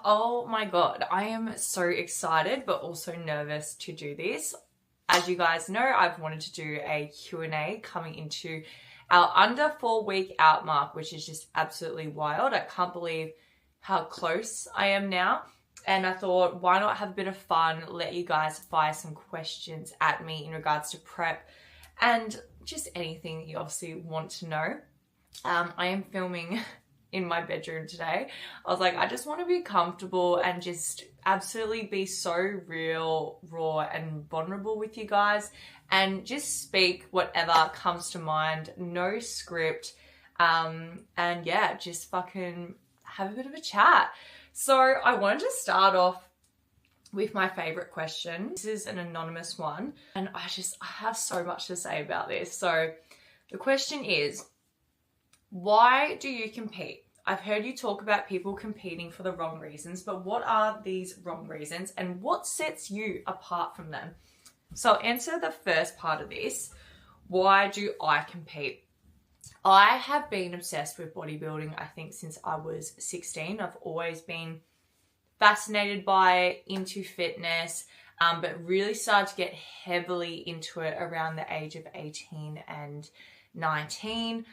Oh my God, I am so excited but also nervous to do this. As you guys know, I've wanted to do a Q&A coming into our under 4-week out mark, which is just absolutely wild. I can't believe how close I am now. And I thought, why not have a bit of fun, let you guys fire some questions at me in regards to prep and just anything that you obviously want to know. I am filming in my bedroom today. I was like, I just want to be comfortable and just absolutely be so real, raw and vulnerable with you guys and just speak whatever comes to mind, no script, and yeah, just fucking have a bit of a chat. So I wanted to start off with my favorite question. This is an anonymous one and I have so much to say about this. So the question is, why do you compete? I've heard you talk about people competing for the wrong reasons, but what are these wrong reasons and what sets you apart from them? So I'll answer the first part of this. Why do I compete? I have been obsessed with bodybuilding, I think, since I was 16. I've always been fascinated by it, into fitness, but really started to get heavily into it around the age of 18 and 19.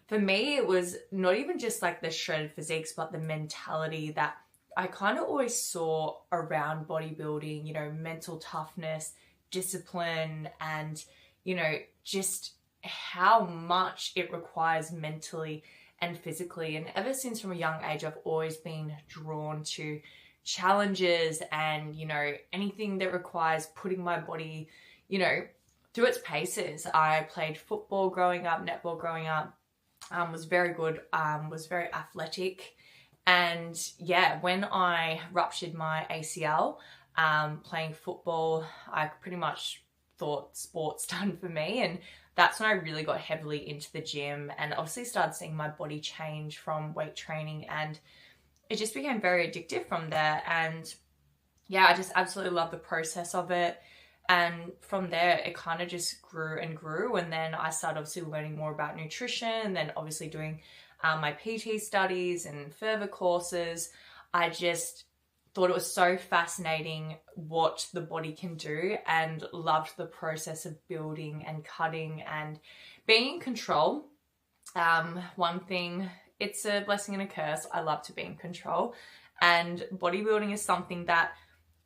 For me, it was not even just like the shredded physiques, but the mentality that I kind of always saw around bodybuilding, you know, mental toughness, discipline, and, you know, just how much it requires mentally and physically. And ever since from a young age, I've always been drawn to challenges and, you know, anything that requires putting my body, you know, through its paces. I played football growing up, netball growing up. Was very good, was very athletic. And yeah, when I ruptured my ACL playing football, I pretty much thought sport's done for me. And that's when I really got heavily into the gym and obviously started seeing my body change from weight training. And it just became very addictive from there. And yeah, I just absolutely love the process of it. And from there, it kind of just grew and grew. And then I started obviously learning more about nutrition and then obviously doing my PT studies and further courses. I just thought it was so fascinating what the body can do and loved the process of building and cutting and being in control. One thing, it's a blessing and a curse. I love to be in control. And bodybuilding is something that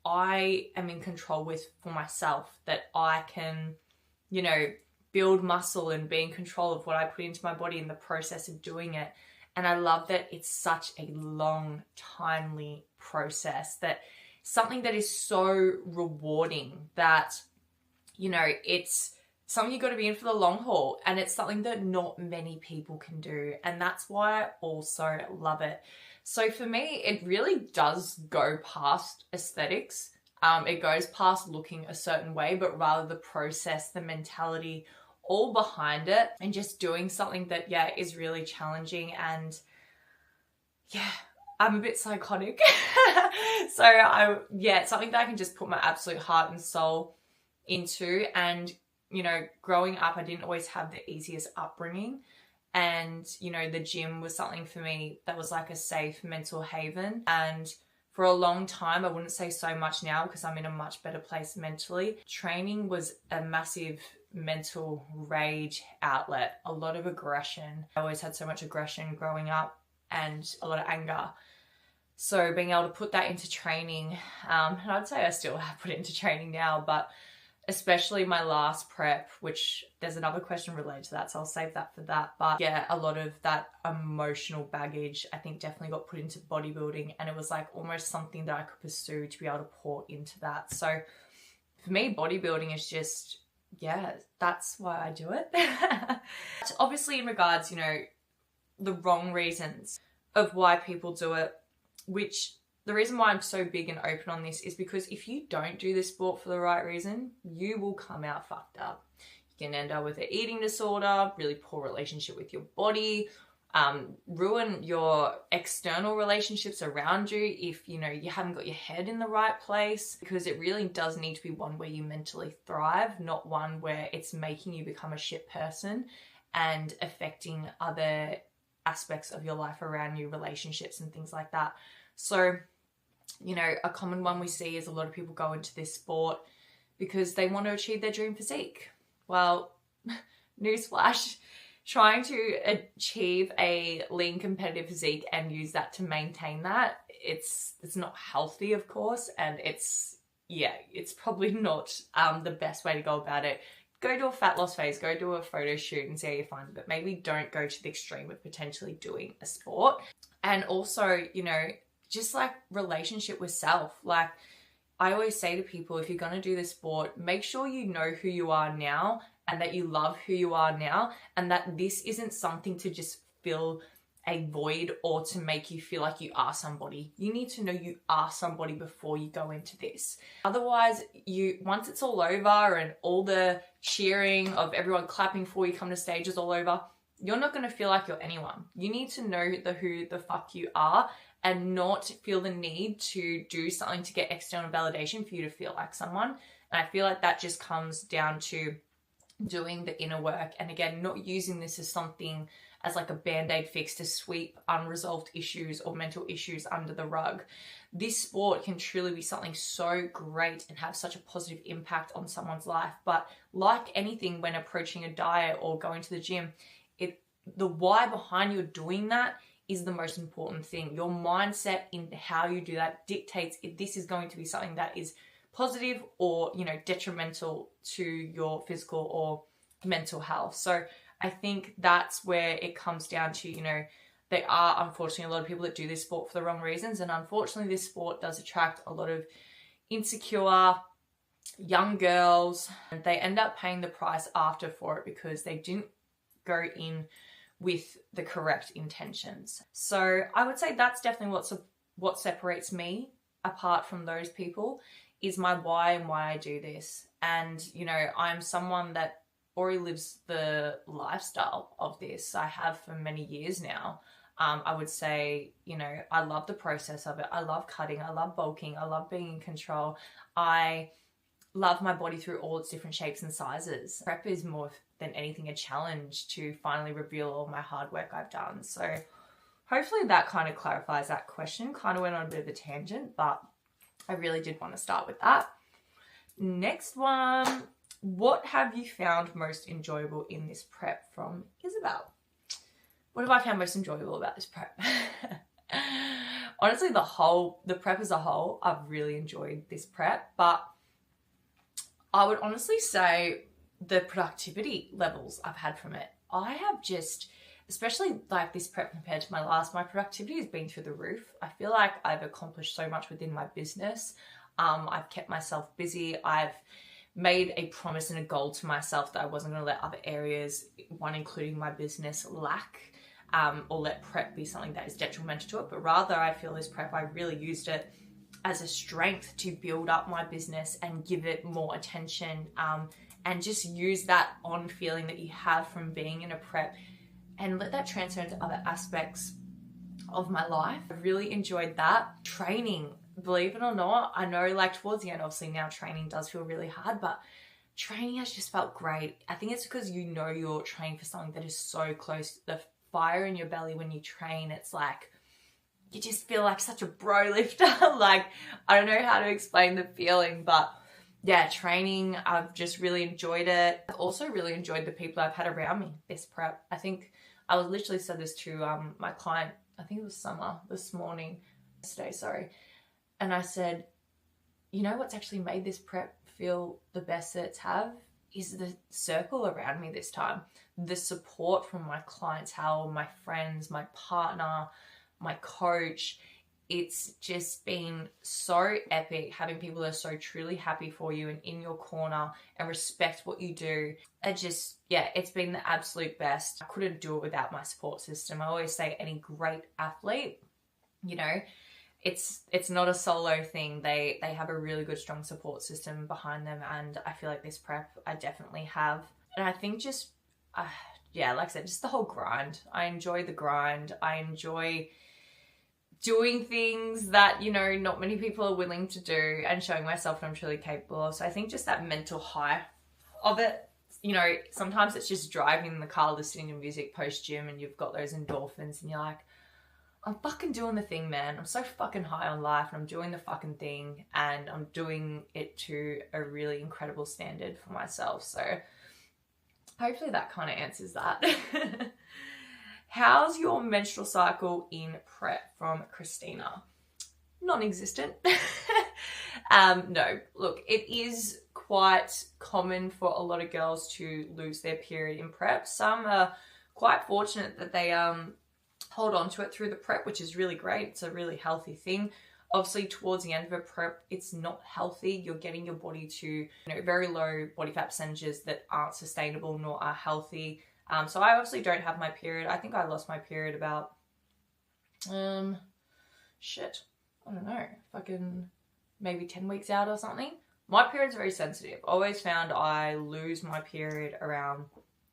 I am in control with for myself, that I can, you know, build muscle and be in control of what I put into my body in the process of doing it. And I love that it's such a long, timely process, that something that is so rewarding that, you know, it's something you've got to be in for the long haul, and it's something that not many people can do. And that's why I also love it. So for me, it really does go past aesthetics. It goes past looking a certain way, but rather the process, the mentality, all behind it, and just doing something that, yeah, is really challenging. And yeah, I'm a bit psychotic. So it's something that I can just put my absolute heart and soul into. And, you know, growing up, I didn't always have the easiest upbringing. And, you know, the gym was something for me that was like a safe mental haven. And for a long time, I wouldn't say so much now because I'm in a much better place mentally. Training was a massive mental rage outlet, a lot of aggression. I always had so much aggression growing up and a lot of anger. So being able to put that into training, and I'd say I still have put it into training now, but especially my last prep, which there's another question related to that, so I'll save that for that. But yeah, a lot of that emotional baggage, I think, definitely got put into bodybuilding, and it was like almost something that I could pursue to be able to pour into that. So for me, bodybuilding is just, yeah, that's why I do it. Obviously, in regards, you know, the wrong reasons of why people do it, which the reason why I'm so big and open on this is because if you don't do this sport for the right reason, you will come out fucked up. You can end up with an eating disorder, really poor relationship with your body, ruin your external relationships around you if, you know, you haven't got your head in the right place, because it really does need to be one where you mentally thrive, not one where it's making you become a shit person and affecting other aspects of your life around you, relationships and things like that. So You know, a common one we see is a lot of people go into this sport because they want to achieve their dream physique. Well, newsflash, trying to achieve a lean competitive physique and use that to maintain that, it's not healthy, of course, and it's probably not the best way to go about it. Go do a fat loss phase, go do a photo shoot and see how you find it, but maybe don't go to the extreme of potentially doing a sport. And also, you know, just like relationship with self. Like I always say to people, if you're going to do this sport, make sure you know who you are now and that you love who you are now, and that this isn't something to just fill a void or to make you feel like you are somebody. You need to know you are somebody before you go into this. Otherwise, once it's all over and all the cheering of everyone clapping for you come to stage is all over, you're not going to feel like you're anyone. You need to know who the fuck you are and not feel the need to do something to get external validation for you to feel like someone. And I feel like that just comes down to doing the inner work. And again, not using this as something as like a band-aid fix to sweep unresolved issues or mental issues under the rug. This sport can truly be something so great and have such a positive impact on someone's life. But like anything when approaching a diet or going to the gym, the why behind you doing that is the most important thing. Your mindset in how you do that dictates if this is going to be something that is positive or, you know, detrimental to your physical or mental health. So I think that's where it comes down to, you know, there are unfortunately a lot of people that do this sport for the wrong reasons. And unfortunately, this sport does attract a lot of insecure young girls, and they end up paying the price after for it because they didn't go in with the correct intentions. So I would say that's definitely what separates me apart from those people, is my why and why I do this. And, you know, I'm someone that already lives the lifestyle of this. I have for many years now. I would say, you know, I love the process of it. I love cutting. I love bulking. I love being in control. I love my body through all its different shapes and sizes. Prep is more than anything a challenge to finally reveal all my hard work I've done. So hopefully that kind of clarifies that question. Kind of went on a bit of a tangent, but I really did want to start with that. Next one. What have you found most enjoyable in this prep? From Isabel. What have I found most enjoyable about this prep? Honestly, the prep as a whole, I've really enjoyed this prep, but I would honestly say the productivity levels I've had from it. I have just, especially like this prep compared to my last, my productivity has been through the roof. I feel like I've accomplished so much within my business. I've kept myself busy. I've made a promise and a goal to myself that I wasn't going to let other areas, one including my business, lack or let prep be something that is detrimental to it. But rather, I feel this prep, I really used it as a strength to build up my business and give it more attention, and just use that on feeling that you have from being in a prep and let that transfer into other aspects of my life. I really enjoyed that. Training, believe it or not, I know like towards the end, obviously now training does feel really hard, but training has just felt great. I think it's because you know you're training for something that is so close. The fire in your belly when you train, it's like, you just feel like such a bro lifter. Like, I don't know how to explain the feeling, but yeah, training, I've just really enjoyed it. I've also really enjoyed the people I've had around me this prep. I think I was literally said this to my client, I think it was Summer yesterday, sorry. And I said, you know what's actually made this prep feel the best that it's have is the circle around me this time. The support from my clientele, my friends, my partner, my coach. It's just been so epic having people that are so truly happy for you and in your corner and respect what you do. It's been the absolute best. I couldn't do it without my support system. I always say any great athlete, you know, it's not a solo thing. They have a really good, strong support system behind them. And I feel like this prep, I definitely have. And I think just, like I said, just the whole grind. I enjoy the grind. I enjoy doing things that, you know, not many people are willing to do and showing myself that I'm truly capable of. So I think just that mental high of it, you know, sometimes it's just driving in the car, listening to music post-gym and you've got those endorphins and you're like, I'm fucking doing the thing, man. I'm so fucking high on life and I'm doing the fucking thing and I'm doing it to a really incredible standard for myself. So hopefully that kind of answers that. How's your menstrual cycle in prep? From Christina. Non-existent. No, look, it is quite common for a lot of girls to lose their period in prep. Some are quite fortunate that they hold on to it through the prep, which is really great. It's a really healthy thing. Obviously, towards the end of a prep, it's not healthy. You're getting your body to very low body fat percentages that aren't sustainable nor are healthy. So I obviously don't have my period. I think I lost my period about, I don't know, fucking maybe 10 weeks out or something. My period's very sensitive. Always found I lose my period around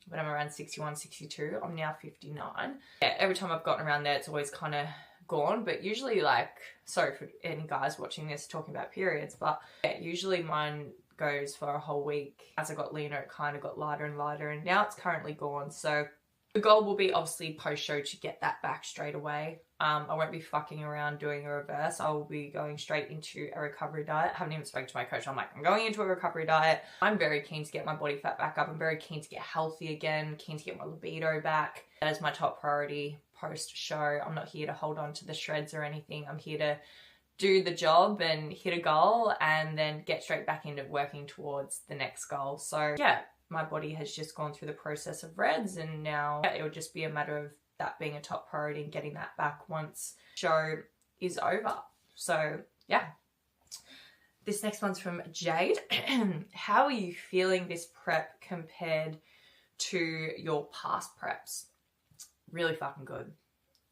when I'm around 61, 62. I'm now 59. Yeah, every time I've gotten around there, it's always kind of gone. But usually, like, sorry for any guys watching this talking about periods, but yeah, usually mine goes for a whole week. As I got leaner, it kind of got lighter and lighter, and now it's currently gone. So the goal will be obviously post-show to get that back straight away. I won't be fucking around doing a reverse. I will be going straight into a recovery diet. I haven't even spoken to my coach. I'm like, I'm going into a recovery diet. I'm very keen to get my body fat back up. I'm very keen to get healthy again, keen to get my libido back. That is my top priority post-show. I'm not here to hold on to the shreds or anything. I'm here to do the job and hit a goal and then get straight back into working towards the next goal. So yeah, my body has just gone through the process of reds, and now it will just be a matter of that being a top priority and getting that back once show is over. So yeah. This next one's from Jade. How are you feeling this prep compared to your past preps? Really fucking good.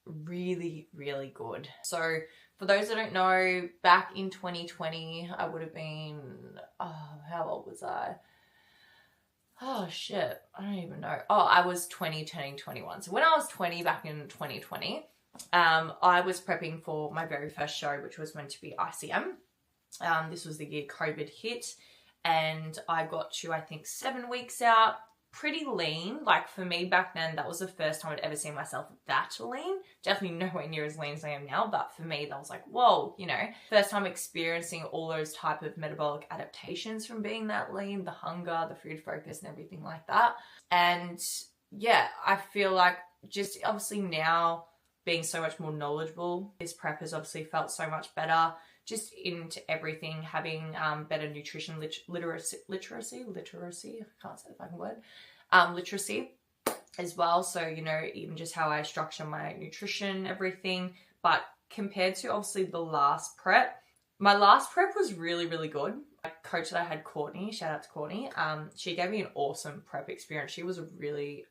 Really, really good. So for those that don't know, back in 2020, I would have been, how old was I? Oh shit, I don't even know. Oh, I was 20 turning 21. So when I was 20 back in 2020, I was prepping for my very first show, which was meant to be ICM. This was the year COVID hit, and I got to, I think, 7 weeks out, pretty lean. Like for me back then, that was the first time I'd ever seen myself that lean. Definitely nowhere near as lean as I am now, but for me, that was like, whoa, first time experiencing all those type of metabolic adaptations from being that lean, the hunger, the food focus and everything like that. And yeah, I feel like just obviously now being so much more knowledgeable, this prep has obviously felt so much better. Just into everything, having better nutrition literacy, I can't say the fucking word, literacy as well. So, even just how I structure my nutrition, everything. But compared to obviously the last prep, my last prep was really, really good. My coach that I had, Courtney, shout out to Courtney, she gave me an awesome prep experience. She was a really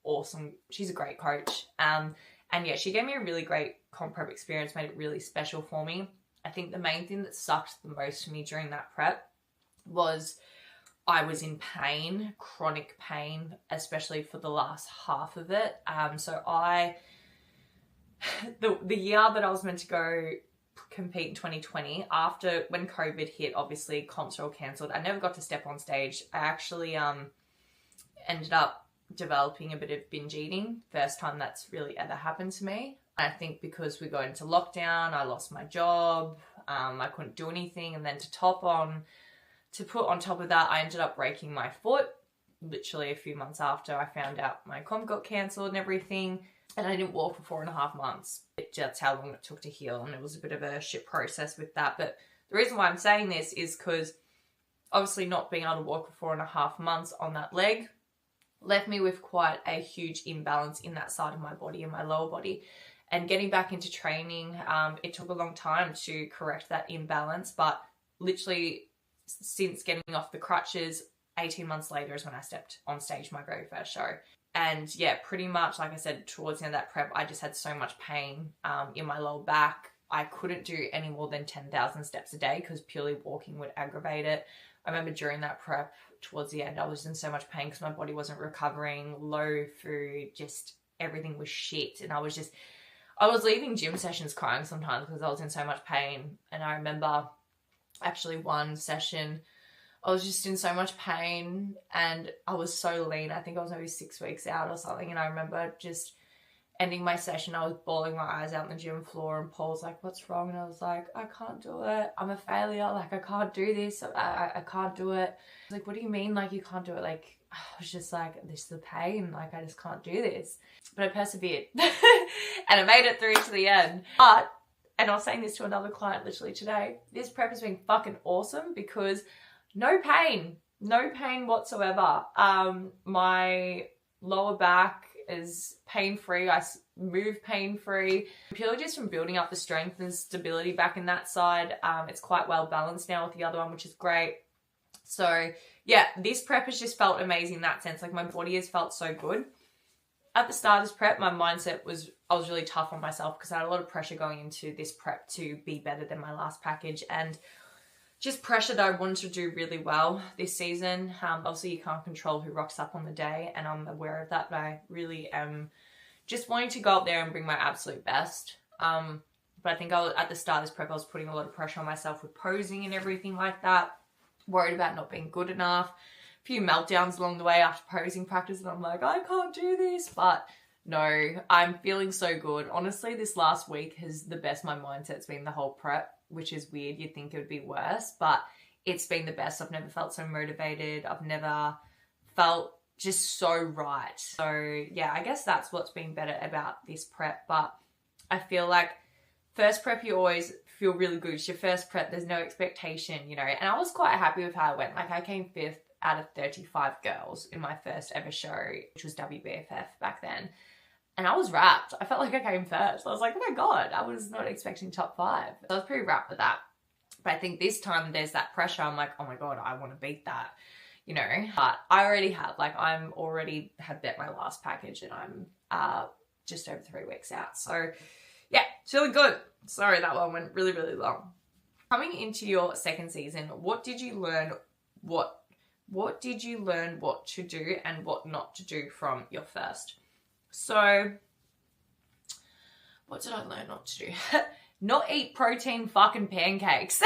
awesome, she's a great coach. And yeah, she gave me a really great comp prep experience, made it really special for me. I think the main thing that sucked the most for me during that prep was I was in pain, chronic pain, especially for the last half of it. So the year that I was meant to go compete in 2020, when COVID hit, obviously comps were all cancelled. I never got to step on stage. I actually ended up developing a bit of binge eating. First time that's really ever happened to me. I think because we got into lockdown, I lost my job, I couldn't do anything, and then to put on top of that, I ended up breaking my foot literally a few months after I found out my comp got cancelled and everything, and I didn't walk for 4.5 months. That's how long it took to heal, and it was a bit of a shit process with that. But the reason why I'm saying this is because obviously not being able to walk for 4.5 months on that leg left me with quite a huge imbalance in that side of my body, in my lower body. And getting back into training, it took a long time to correct that imbalance. But literally since getting off the crutches, 18 months later is when I stepped on stage my very first show. And yeah, pretty much, like I said, towards the end of that prep, I just had so much pain in my lower back. I couldn't do any more than 10,000 steps a day because purely walking would aggravate it. I remember during that prep, towards the end, I was in so much pain because my body wasn't recovering, low food, just everything was shit. And I was leaving gym sessions crying sometimes because I was in so much pain. And I remember actually one session, I was just in so much pain and I was so lean. I think I was maybe 6 weeks out or something. And I remember just ending my session, I was bawling my eyes out on the gym floor, and Paul's like, what's wrong? And I was like, I can't do it. I'm a failure. Like, I can't do this. I can't do it. I was like, what do you mean? Like, you can't do it? Like, I was just like, this is the pain. Like, I just can't do this. But I persevered and I made it through to the end. But, and I was saying this to another client literally today, this prep has been fucking awesome because no pain whatsoever. My lower back is pain-free. I move pain-free, purely just from building up the strength and stability back in that side. It's quite well balanced now with the other one, which is great. So yeah, this prep has just felt amazing in that sense. Like, my body has felt so good. At the start of this prep, my mindset was, I was really tough on myself because I had a lot of pressure going into this prep to be better than my last package, and just pressure that I wanted to do really well this season. Obviously you can't control who rocks up on the day, and I'm aware of that, but I really am just wanting to go up there and bring my absolute best. But I think at the start of this prep, I was putting a lot of pressure on myself with posing and everything like that, worried about not being good enough. Few meltdowns along the way after posing practice, and I'm like, I can't do this. But no, I'm feeling so good. Honestly, this last week has the best my mindset's been the whole prep, which is weird. You'd think it would be worse, but it's been the best. I've never felt so motivated. I've never felt just so right. So yeah, I guess that's what's been better about this prep. But I feel like first prep, you always feel really good. It's your first prep. There's no expectation, you know, and I was quite happy with how it went. Like, I came 5th out of 35 girls in my first ever show, which was WBFF back then. And I was wrapped. I felt like I came first. I was like, oh my God, I was not expecting top 5. So I was pretty wrapped with that. But I think this time there's that pressure. I'm like, oh my God, I want to beat that, you know. But I already have, like, have bet my last package, and I'm just over 3 weeks out. So yeah, it's really good. Sorry, that one went really, really long. Coming into your second season, what did you learn what to do and what not to do from your first? So, what did I learn not to do? Not eat protein fucking pancakes.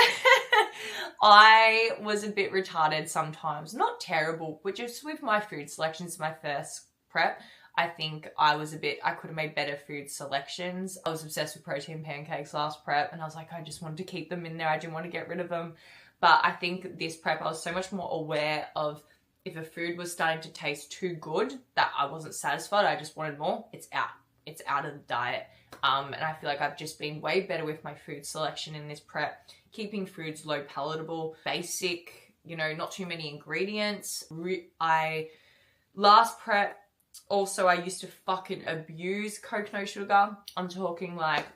I was a bit retarded sometimes. Not terrible, but just with my food selections, my first prep, I think I could have made better food selections. I was obsessed with protein pancakes last prep, and I was like, I just wanted to keep them in there. I didn't want to get rid of them. But I think this prep, I was so much more aware of if a food was starting to taste too good that I wasn't satisfied, I just wanted more, it's out. It's out of the diet. And I feel like I've just been way better with my food selection in this prep, keeping foods low palatable, basic, you know, not too many ingredients. Last prep, also, I used to fucking abuse Coke no sugar. I'm talking like,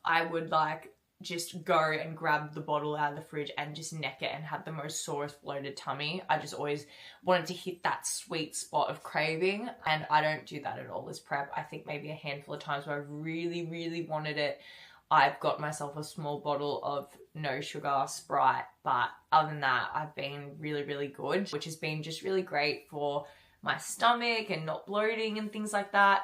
I would like just go and grab the bottle out of the fridge and just neck it and have the most sorest bloated tummy. I just always wanted to hit that sweet spot of craving, and I don't do that at all this prep. I think maybe a handful of times where I really, really wanted it, I've got myself a small bottle of no sugar Sprite, but other than that, I've been really, really good, which has been just really great for my stomach and not bloating and things like that,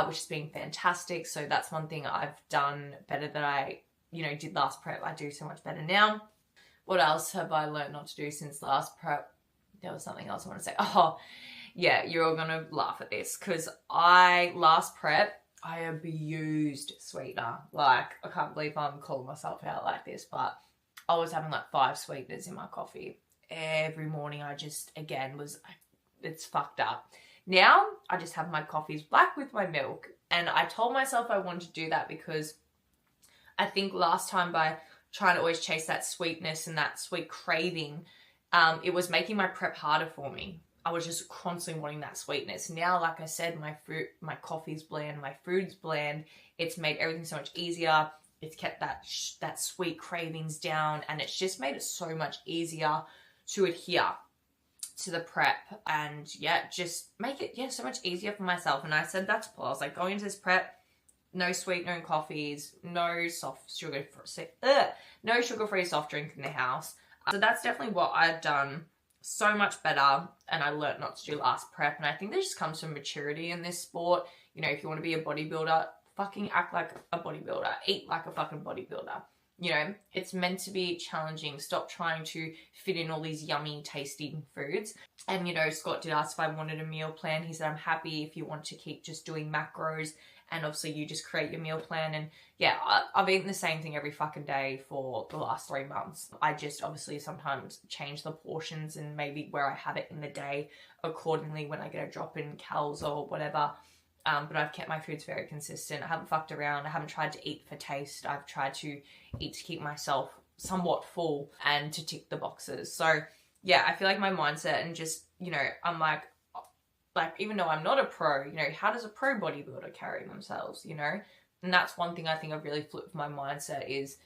which has been fantastic. So that's one thing I've done better than I did last prep. I do so much better now. What else have I learned not to do since last prep? There was something else I want to say. Oh, yeah, you're all going to laugh at this because last prep, I abused sweetener. Like, I can't believe I'm calling myself out like this, but I was having like 5 sweeteners in my coffee every morning. I just, again, it's fucked up. Now, I just have my coffees black with my milk. And I told myself I wanted to do that because I think last time by trying to always chase that sweetness and that sweet craving, it was making my prep harder for me. I was just constantly wanting that sweetness. Now, like I said, my coffee's bland, my food's bland. It's made everything so much easier. It's kept that sweet cravings down, and it's just made it so much easier to adhere to the prep, and yeah, just make it so much easier for myself. And I said that to Paul. I was like, going into this prep, no sweetener in coffees, no sugar-free soft drink in the house. So that's definitely what I've done so much better, and I learnt not to do last prep. And I think that just comes from maturity in this sport. You know, if you want to be a bodybuilder, fucking act like a bodybuilder. Eat like a fucking bodybuilder. You know, it's meant to be challenging. Stop trying to fit in all these yummy, tasty foods. And, you know, Scott did ask if I wanted a meal plan. He said, I'm happy if you want to keep just doing macros, and obviously you just create your meal plan. And yeah, I've eaten the same thing every fucking day for the last 3 months. I just obviously sometimes change the portions and maybe where I have it in the day accordingly when I get a drop in calories or whatever. But I've kept my foods very consistent. I haven't fucked around. I haven't tried to eat for taste. I've tried to eat to keep myself somewhat full and to tick the boxes. So yeah, I feel like my mindset and just, you know, I'm like even though I'm not a pro, you know, how does a pro bodybuilder carry themselves, you know? And that's one thing I think I've really flipped my mindset is,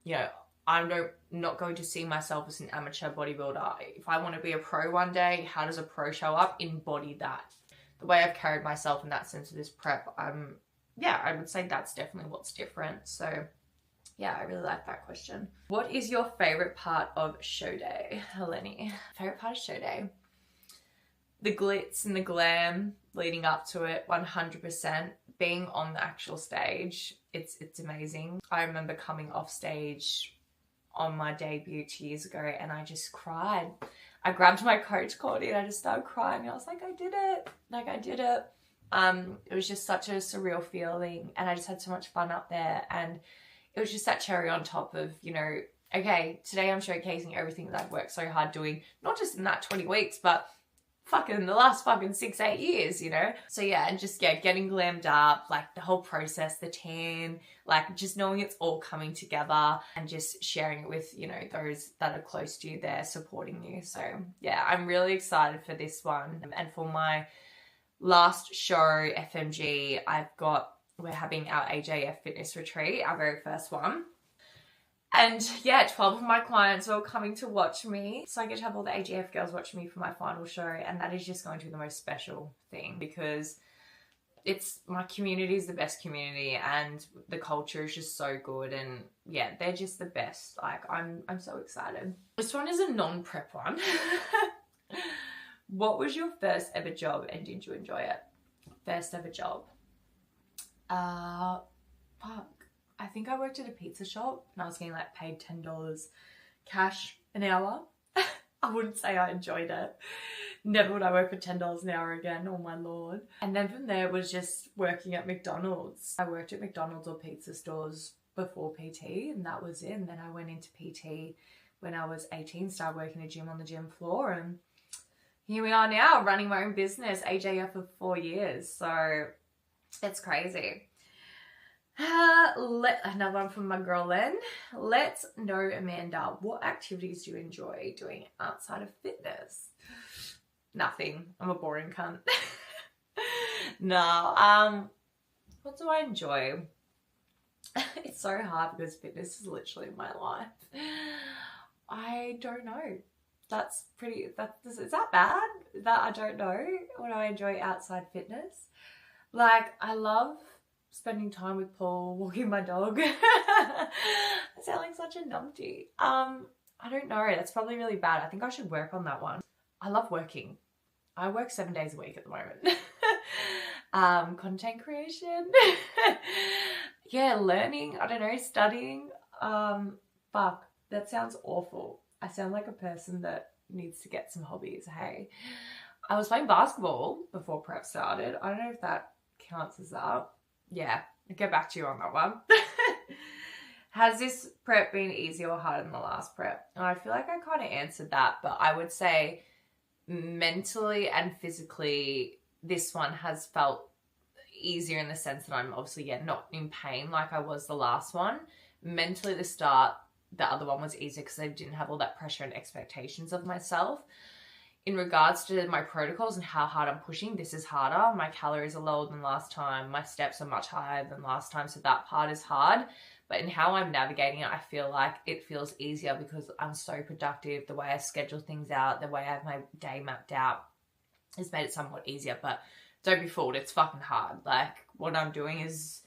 you know, I'm not going to see myself as an amateur bodybuilder. If I want to be a pro one day, how does a pro show up? Embody that. The way I've carried myself in that sense of this prep, yeah, I would say that's definitely what's different. So yeah, I really like that question. What is your favorite part of show day, Helene? Favorite part of show day? The glitz and the glam leading up to it, 100%. Being on the actual stage, it's amazing. I remember coming off stage on my debut 2 years ago and I just cried. I grabbed my coach, Courtney, and I just started crying. I was like, I did it. Like, I did it. It was just such a surreal feeling, and I just had so much fun up there, and it was just that cherry on top of, you know, okay, today I'm showcasing everything that I've worked so hard doing, not just in that 20 weeks, but fucking the last fucking 6-8 years, you know? So yeah, and just, yeah, getting glammed up, like the whole process, the tan, like just knowing it's all coming together and just sharing it with, you know, those that are close to you there supporting you. So yeah, I'm really excited for this one. And for my last show, FMG, we're having our AJF fitness retreat, our very first one. And yeah, 12 of my clients are all coming to watch me. So I get to have all the AGF girls watching me for my final show. And that is just going to be the most special thing because my community is the best community and the culture is just so good. And yeah, they're just the best. Like I'm so excited. This one is a non-prep one. What was your first ever job and did you enjoy it? First ever job. Fuck. I think I worked at a pizza shop and I was getting like paid $10 cash an hour. I wouldn't say I enjoyed it. Never would I work for $10 an hour again, oh my lord. And then from there was just working at McDonald's. I worked at McDonald's or pizza stores before PT and that was it. And then I went into PT when I was 18, started working a gym on the gym floor, and here we are now running my own business, AJF for 4 years. So it's crazy. Another one from my girl Len. Let's know, Amanda, what activities do you enjoy doing outside of fitness? Nothing. I'm a boring cunt. No. What do I enjoy? It's so hard because fitness is literally my life. I don't know. Is that bad? That I don't know what I enjoy outside fitness. Like, I love spending time with Paul, walking my dog. I sound like such a numpty. I don't know. That's probably really bad. I think I should work on that one. I love working. I work 7 days a week at the moment. Content creation. Yeah, learning. I don't know, studying. Fuck, that sounds awful. I sound like a person that needs to get some hobbies, hey. I was playing basketball before prep started. I don't know if that counts as that. Yeah, I'll get back to you on that one. Has this prep been easier or harder than the last prep? And I feel like I kind of answered that, but I would say mentally and physically, this one has felt easier in the sense that I'm obviously, yeah, not in pain like I was the last one. Mentally, the start, the other one was easier because I didn't have all that pressure and expectations of myself. In regards to my protocols and how hard I'm pushing, this is harder. My calories are lower than last time. My steps are much higher than last time, so that part is hard. But in how I'm navigating it, I feel like it feels easier because I'm so productive. The way I schedule things out, the way I have my day mapped out has made it somewhat easier. But don't be fooled, it's fucking hard. Like, what I'm doing is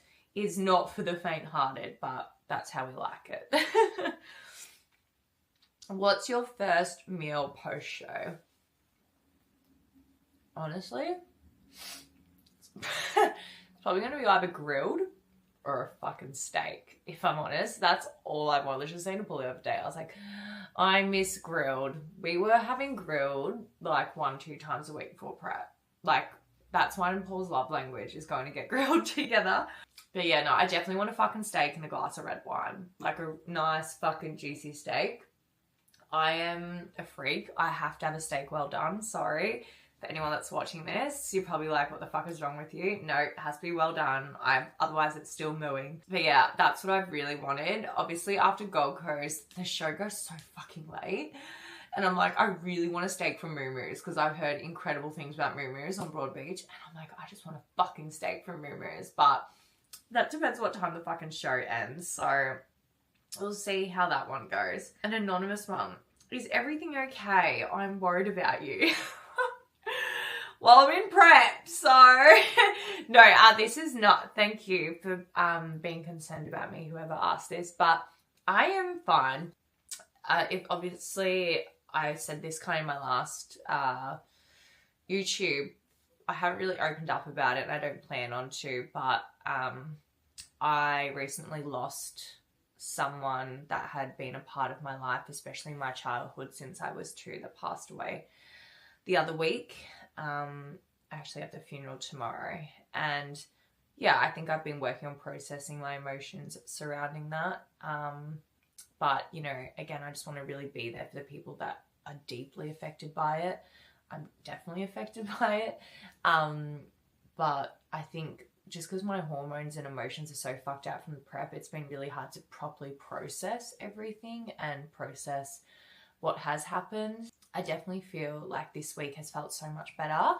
not for the faint-hearted, but that's how we like it. What's your first meal post-show? Honestly, it's probably going to be either grilled or a fucking steak, if I'm honest. That's all I want. Let's just saying to Paul the other day, I was like, I miss grilled. We were having grilled like 1-2 times a week before prep. Like, that's mine and Paul's love language, is going to get grilled together. But yeah, no, I definitely want a fucking steak and a glass of red wine. Like a nice fucking juicy steak. I am a freak. I have to have a steak well done. Sorry for anyone that's watching this. You're probably like, what the fuck is wrong with you? No, it has to be well done. Otherwise it's still mooing. But yeah, that's what I've really wanted. Obviously after Gold Coast, the show goes so fucking late. And I'm like, I really want a steak from Moo Moo's because I've heard incredible things about Moo Moo's on Broadbeach. And I'm like, I just want a fucking steak from Moo Moo's. But that depends what time the fucking show ends. So we'll see how that one goes. An anonymous one. Is everything okay? I'm worried about you. Well, I'm in prep, so no, this is not. Thank you for being concerned about me, whoever asked this, but I am fine. If obviously I said this kind of in my last YouTube, I haven't really opened up about it and I don't plan on to, but I recently lost someone that had been a part of my life, especially my childhood since I was 2, that passed away the other week. I actually have the funeral tomorrow, and yeah, I think I've been working on processing my emotions surrounding that. But you know, again, I just want to really be there for the people that are deeply affected by it. I'm definitely affected by it. But I think just because my hormones and emotions are so fucked out from the prep, it's been really hard to properly process everything and process what has happened. I definitely feel like this week has felt so much better.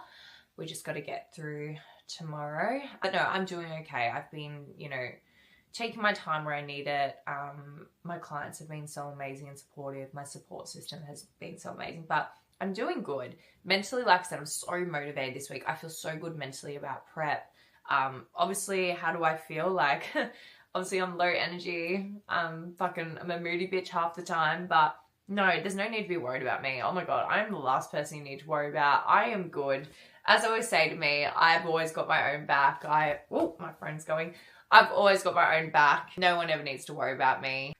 We just got to get through tomorrow. But no, I'm doing okay. I've been, you know, taking my time where I need it. My clients have been so amazing and supportive. My support system has been so amazing, but I'm doing good. Mentally, like I said, I'm so motivated this week. I feel so good mentally about prep. Obviously, how do I feel? Like, obviously I'm low energy. I'm a moody bitch half the time, but no, there's no need to be worried about me. Oh my God, I'm the last person you need to worry about. I am good. As I always say to me, I've always got my own back. Oh, my phone's going. I've always got my own back. No one ever needs to worry about me.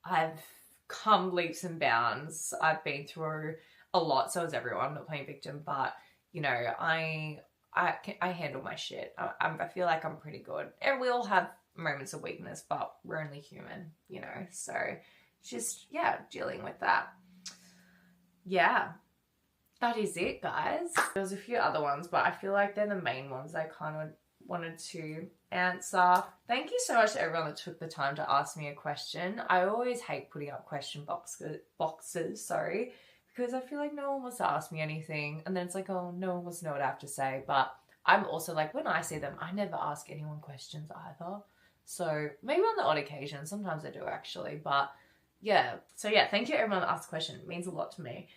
I've come leaps and bounds. I've been through a lot. So has everyone. I'm not playing victim, but you know, I handle my shit. I feel like I'm pretty good. And we all have moments of weakness, but we're only human, you know. So just, yeah, dealing with that. Yeah, that is it, guys. There's a few other ones, but I feel like they're the main ones I kind of wanted to answer. Thank you so much to everyone that took the time to ask me a question. I always hate putting up question boxes, because I feel like no one wants to ask me anything. And then it's like, oh, no one wants to know what I have to say. But I'm also like, when I see them, I never ask anyone questions either. So maybe on the odd occasion, sometimes I do actually, but yeah. So yeah, thank you everyone that asked a question. It means a lot to me.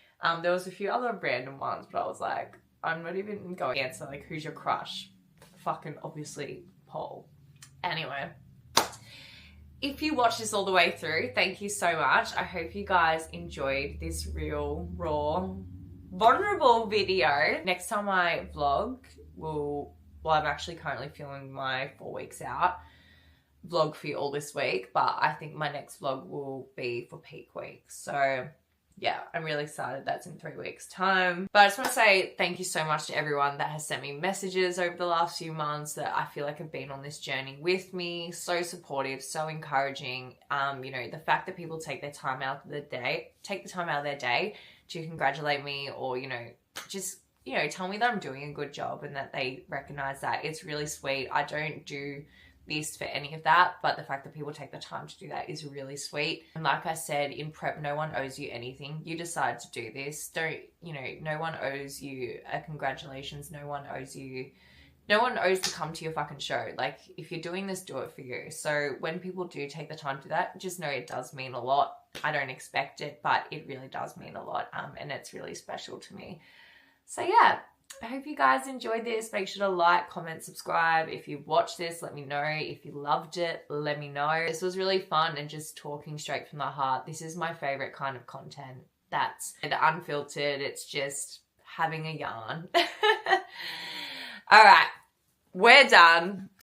There was a few other random ones, but I was like, I'm not even going to answer like, who's your crush? Fucking obviously Paul. Anyway, if you watched this all the way through, thank you so much. I hope you guys enjoyed this real, raw, vulnerable video. Next time I vlog, I'm actually currently filming my 4 weeks out vlog for you all this week, but I think my next vlog will be for peak week. So yeah, I'm really excited. That's in 3 weeks time. But I just want to say thank you so much to everyone that has sent me messages over the last few months that I feel like have been on this journey with me. So supportive, so encouraging. You know, the fact that people take the time out of their day to congratulate me, or, you know, just, you know, tell me that I'm doing a good job and that they recognize that. It's really sweet. I don't do this for any of that, but the fact that people take the time to do that is really sweet. And like I said, in prep, no one owes you anything. You decide to do this. No one owes you a congratulations. No one owes to come to your fucking show. Like, if you're doing this, do it for you. So when people do take the time to do that, just know it does mean a lot. I don't expect it, but it really does mean a lot. And it's really special to me. So yeah, I hope you guys enjoyed this. Make sure to like, comment, subscribe. If you watched this, let me know. If you loved it, let me know. This was really fun and just talking straight from the heart. This is my favorite kind of content. That's the unfiltered. It's just having a yarn. All right, we're done.